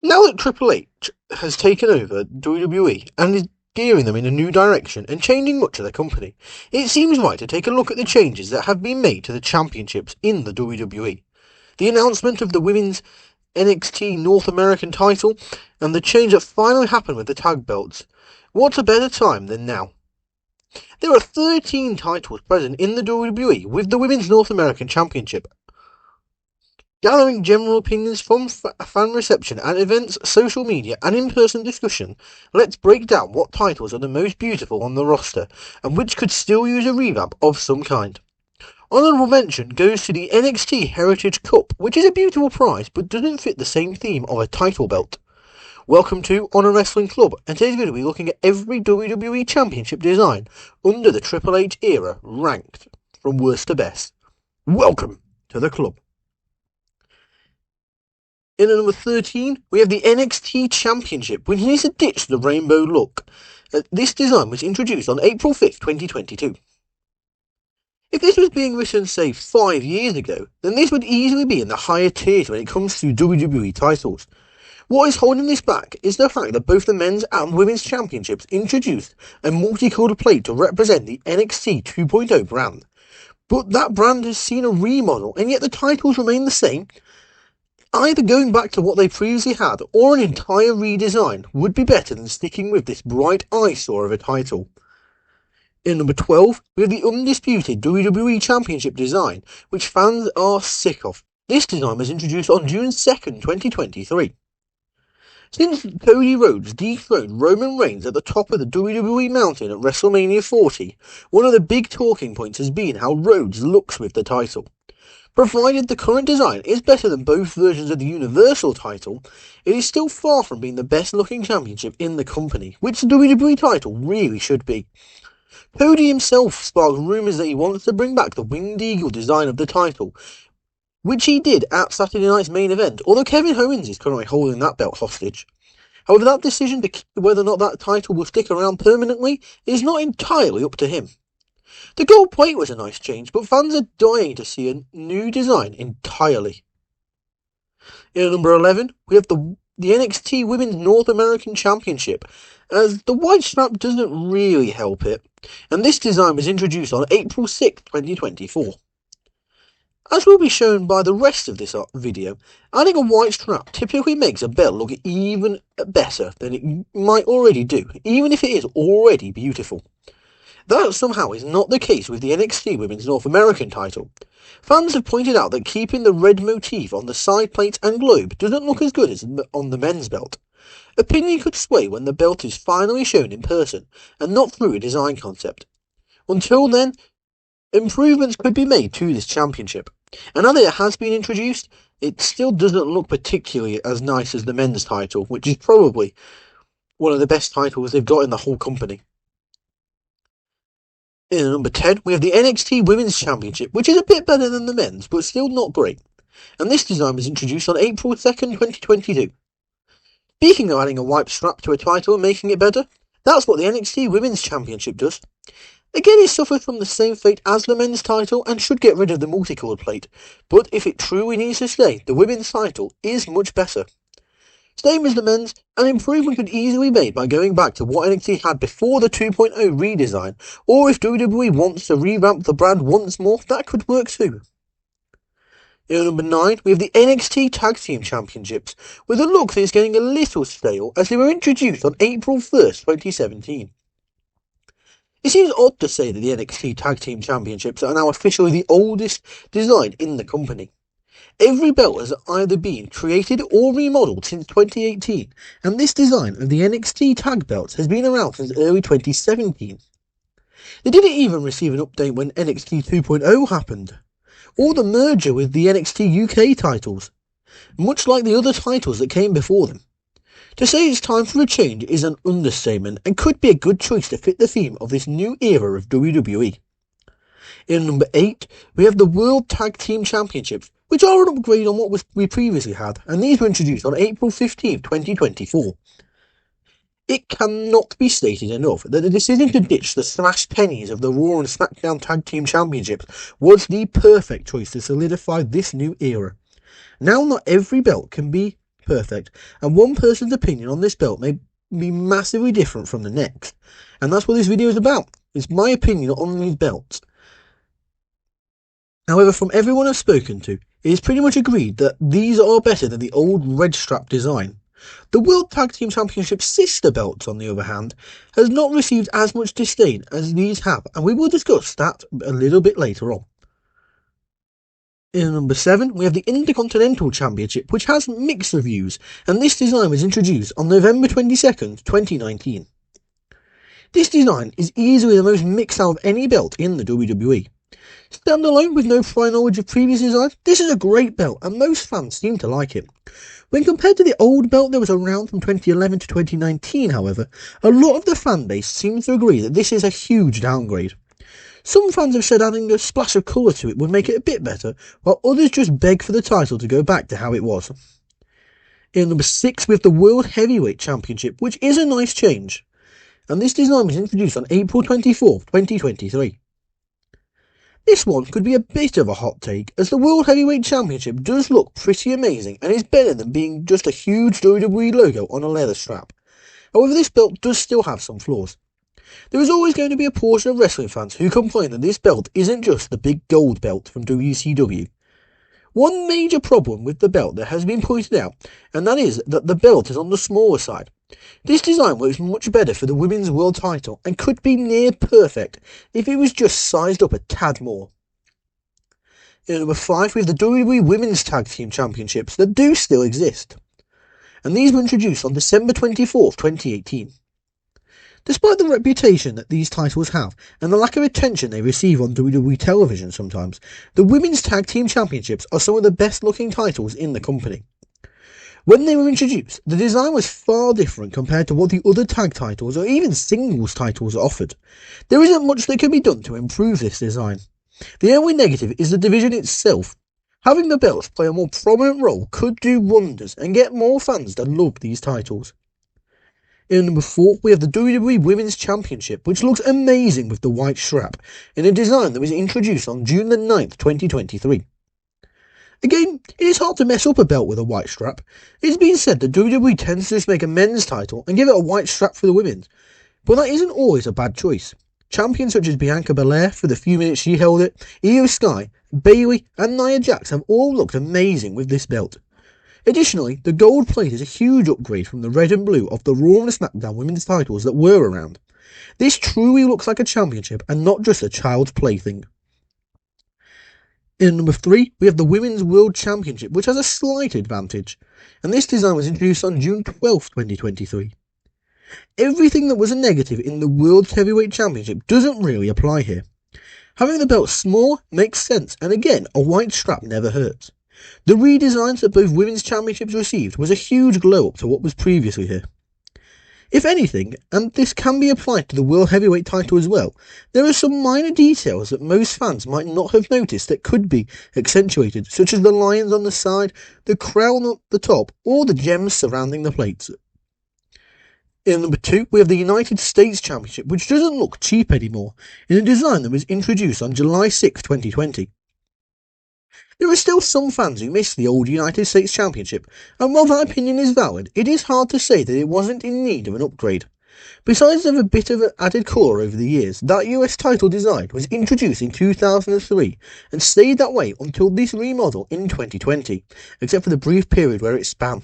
Now that Triple H has taken over WWE and is steering them in a new direction and changing much of their company, it seems right to take a look at the changes that have been made to the championships in the WWE. The announcement of the women's NXT North American title and the change that finally happened with the tag belts. What's a better time than now? There are 13 titles present in the WWE with the Women's North American Championship. Gathering general opinions from fan reception at events, social media, and in-person discussion, let's break down what titles are the most beautiful on the roster, and which could still use a revamp of some kind. Honourable mention goes to the NXT Heritage Cup, which is a beautiful prize, but doesn't fit the same theme of a title belt. Welcome to Honor Wrestling Club, and today's video will be looking at every WWE Championship design under the Triple H era, ranked from worst to best. Welcome to the club. In at number 13, we have the NXT Championship, which needs to ditch the rainbow look. This design was introduced on April 5th, 2022. If this was being written, say, 5 years ago, then this would easily be in the higher tiers when it comes to WWE titles. What is holding this back is the fact that both the men's and women's championships introduced a multicolored plate to represent the NXT 2.0 brand. But that brand has seen a remodel, and yet the titles remain the same. Either going back to what they previously had or an entire redesign would be better than sticking with this bright eyesore of a title. In number 12, we have the undisputed WWE Championship design, which fans are sick of. This design was introduced on June 2nd, 2023. Since Cody Rhodes dethroned Roman Reigns at the top of the WWE mountain at WrestleMania 40, one of the big talking points has been how Rhodes looks with the title. Provided the current design is better than both versions of the Universal title, it is still far from being the best looking championship in the company, which the WWE title really should be. Cody himself sparked rumours that he wants to bring back the Winged Eagle design of the title, which he did at Saturday night's main event, although Kevin Owens is currently holding that belt hostage. However, that decision to whether or not that title will stick around permanently is not entirely up to him. The gold plate was a nice change, but fans are dying to see a new design entirely. In number 11, we have the NXT Women's North American Championship, as the white strap doesn't really help it, and this design was introduced on April 6, 2024. As will be shown by the rest of this video, adding a white strap typically makes a belt look even better than it might already do, even if it is already beautiful. That somehow is not the case with the NXT Women's North American title. Fans have pointed out that keeping the red motif on the side plates and globe doesn't look as good as on the men's belt. Opinion could sway when the belt is finally shown in person, and not through a design concept. Until then, improvements could be made to this championship, and now that it has been introduced, it still doesn't look particularly as nice as the men's title, which is probably one of the best titles they've got in the whole company. In number 10, we have the NXT Women's Championship, which is a bit better than the men's, but still not great. And this design was introduced on April 2nd, 2022. Speaking of adding a white strap to a title and making it better, that's what the NXT Women's Championship does. Again, it suffers from the same fate as the men's title and should get rid of the multicolored plate, but if it truly needs to stay, the women's title is much better. Same as the men's, an improvement could easily be made by going back to what NXT had before the 2.0 redesign, or if WWE wants to revamp the brand once more, that could work too. In number 9, we have the NXT Tag Team Championships, with a look that is getting a little stale as they were introduced on April 1st, 2017. It seems odd to say that the NXT Tag Team Championships are now officially the oldest design in the company. Every belt has either been created or remodeled since 2018, and this design of the NXT tag belts has been around since early 2017. They didn't even receive an update when NXT 2.0 happened, or the merger with the NXT UK titles, much like the other titles that came before them. To say it's time for a change is an understatement, and could be a good choice to fit the theme of this new era of WWE. In number 8, we have the World Tag Team Championships, which are an upgrade on what we previously had, and these were introduced on April 15, 2024. It cannot be stated enough that the decision to ditch the smashed pennies of the Raw and SmackDown Tag Team Championships was the perfect choice to solidify this new era. Now not every belt can be perfect, and one person's opinion on this belt may be massively different from the next. And that's what this video is about. It's my opinion on these belts. However, from everyone I've spoken to, it is pretty much agreed that these are better than the old red strap design. The World Tag Team Championship sister belts, on the other hand, has not received as much disdain as these have, and we will discuss that a little bit later on. In number 7, we have the Intercontinental Championship, which has mixed reviews, and this design was introduced on November 22nd, 2019. This design is easily the most mixed out of any belt in the WWE. Standalone with no prior knowledge of previous designs, this is a great belt and most fans seem to like it. When compared to the old belt that was around from 2011 to 2019, however, a lot of the fan base seems to agree that this is a huge downgrade. Some fans have said adding a splash of colour to it would make it a bit better, while others just beg for the title to go back to how it was. In number 6 we have the World Heavyweight Championship, which is a nice change, and this design was introduced on April 24th, 2023. This one could be a bit of a hot take, as the World Heavyweight Championship does look pretty amazing and is better than being just a huge WWE logo on a leather strap. However, this belt does still have some flaws. There is always going to be a portion of wrestling fans who complain that this belt isn't just the big gold belt from WCW. One major problem with the belt that has been pointed out, and that is that the belt is on the smaller side. This design works much better for the women's world title and could be near perfect if it was just sized up a tad more. In number 5 we have the WWE Women's Tag Team Championships that do still exist, and these were introduced on December 24th, 2018. Despite the reputation that these titles have, and the lack of attention they receive on WWE television sometimes, the Women's Tag Team Championships are some of the best looking titles in the company. When they were introduced, the design was far different compared to what the other tag titles or even singles titles offered. There isn't much that can be done to improve this design. The only negative is the division itself. Having the belts play a more prominent role could do wonders and get more fans to love these titles. In number 4 we have the WWE Women's Championship, which looks amazing with the white strap, in a design that was introduced on June the 9th, 2023. Again, it is hard to mess up a belt with a white strap. It has been said that WWE tends to just make a men's title and give it a white strap for the women's, but that isn't always a bad choice. Champions such as Bianca Belair, for the few minutes she held it, Io Sky, Bayley and Nia Jax have all looked amazing with this belt. Additionally, the gold plate is a huge upgrade from the red and blue of the Raw and SmackDown women's titles that were around. This truly looks like a championship and not just a child's plaything. In number 3, we have the Women's World Championship, which has a slight advantage, and this design was introduced on June 12th, 2023. Everything that was a negative in the World Heavyweight Championship doesn't really apply here. Having the belt small makes sense, and again, a white strap never hurts. The redesigns that both women's championships received was a huge glow up to what was previously here. If anything, and this can be applied to the World Heavyweight title as well, there are some minor details that most fans might not have noticed that could be accentuated, such as the lions on the side, the crown at the top, or the gems surrounding the plates. In number 2, we have the United States Championship, which doesn't look cheap anymore, in a design that was introduced on July 6, 2020. There are still some fans who miss the old United States Championship, and while that opinion is valid, it is hard to say that it wasn't in need of an upgrade. Besides having a bit of an added colour over the years, that US title design was introduced in 2003 and stayed that way until this remodel in 2020, except for the brief period where it spanned.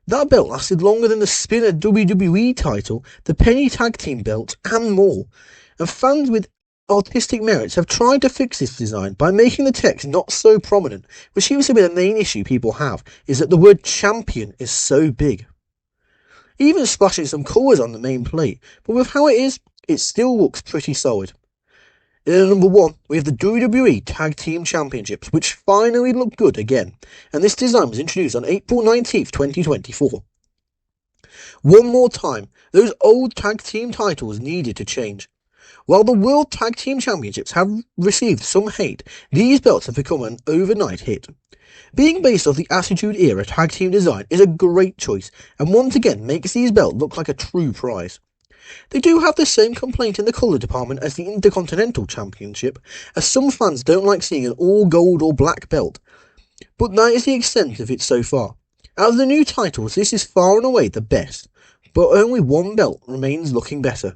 That belt lasted longer than the Spinner WWE title, the Penny Tag Team belt, and more, and fans with artistic merits have tried to fix this design by making the text not so prominent, which seems to be the main issue people have, is that the word champion is so big. Even splashing some colours on the main plate, but with how it is, it still looks pretty solid. In number 1, we have the WWE Tag Team Championships, which finally look good again, and this design was introduced on April 19th, 2024. One more time, those old tag team titles needed to change. While the World Tag Team Championships have received some hate, these belts have become an overnight hit. Being based off the Attitude Era tag team design is a great choice, and once again makes these belts look like a true prize. They do have the same complaint in the colour department as the Intercontinental Championship, as some fans don't like seeing an all gold or black belt, but that is the extent of it so far. Out of the new titles, this is far and away the best, but only one belt remains looking better.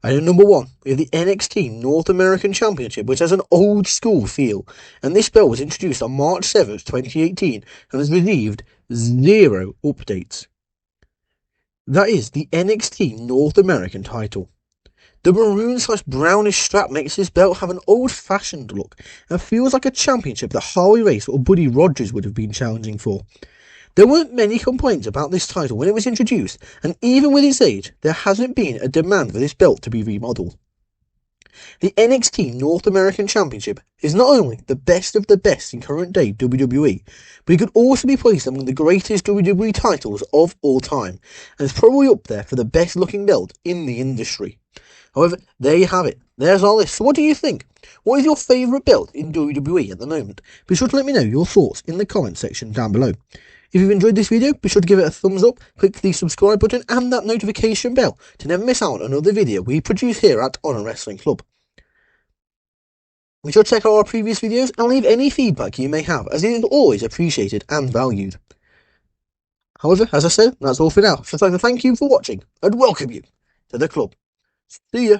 At number 1, we have the NXT North American Championship, which has an old school feel, and this belt was introduced on March 7th, 2018, and has received 0 updates. That is the NXT North American title. The maroon/brownish strap makes this belt have an old-fashioned look, and feels like a championship that Harley Race or Buddy Rogers would have been challenging for. There weren't many complaints about this title when it was introduced, and even with its age, there hasn't been a demand for this belt to be remodeled. The NXT North American Championship is not only the best of the best in current day WWE, but it could also be placed among the greatest WWE titles of all time, and is probably up there for the best looking belt in the industry. However, there you have it. There's our list. So what do you think? What is your favourite belt in WWE at the moment? Be sure to let me know your thoughts in the comment section down below. If you've enjoyed this video, be sure to give it a thumbs up, click the subscribe button and that notification bell to never miss out on another video we produce here at Honor Wrestling Club. Be sure to check out our previous videos and leave any feedback you may have, as it is always appreciated and valued. However, as I said, that's all for now, so I'd like to thank you for watching and welcome you to the club. See ya!